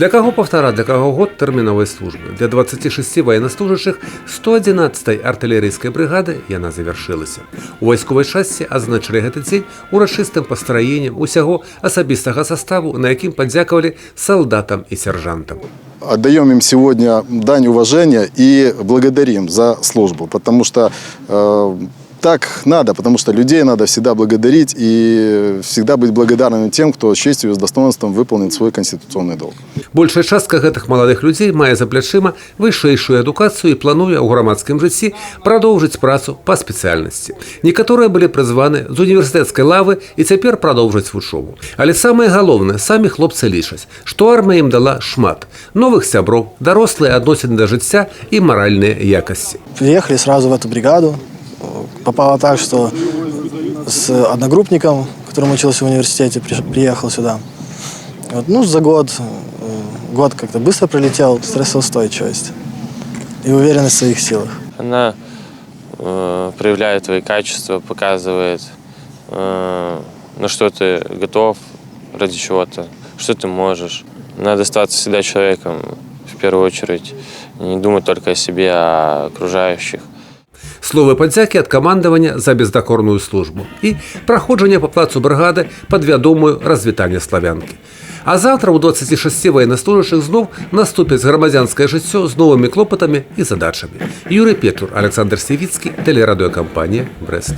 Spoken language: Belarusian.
Для каго паўтара, для каго год тэрміновай службы. Для 26 военнослужащих 111-й артылерыйскай брыгады яна завяршылася. У вайсковай часці адзначылі гэты дзень урачыстым пастраеннем усяго асабістага составу, на якім падзякавалі салдатам і сержантам. Отдаем им сегодня дань уважения и благодарим за службу, потому что так надо, потому что людей надо всегда благодарить и всегда быть благодарным тем, кто с честью и с достоинством выполнит свой конституционный долг. Большая частка гэтых маладых людзей мае за плячыма вышэйшую адукацыю і плануе ў грамадскім жыцці прадоўжыць працу па спецыяльнасці. Некаторыя былі прызваны з універсітэцкай лавы і цяпер прадоўжаць вучобу. Але самае галоўнае, самі хлопцы лічаць, што армія ім дала шмат новых сяброў, дарослыя адносіны да жыцця і маральныя якасці. Приехали сразу в эту бригаду. Попало так, что с одногруппником, который учился в университете, приехал сюда. Вот, ну, за год как-то быстро пролетел, стрессоустойчивость и уверенность в своих силах. Она проявляет твои качества, показывает, на что ты готов, ради чего-то, что ты можешь. Надо оставаться всегда человеком, в первую очередь, не думать только о себе, а о окружающих. Словы падзякі ад камандавання за бездакорную службу і праходжанне па плацу брыгады пад вядомую развітанне славянкі. А завтра ў 26 военнослужащих зноў наступіць грамадзянскае жыццё з новымі клопатамі і задачамі. Юрый Печур, Александр Сівіцкі, тэлерадыёкампанія «Брэст».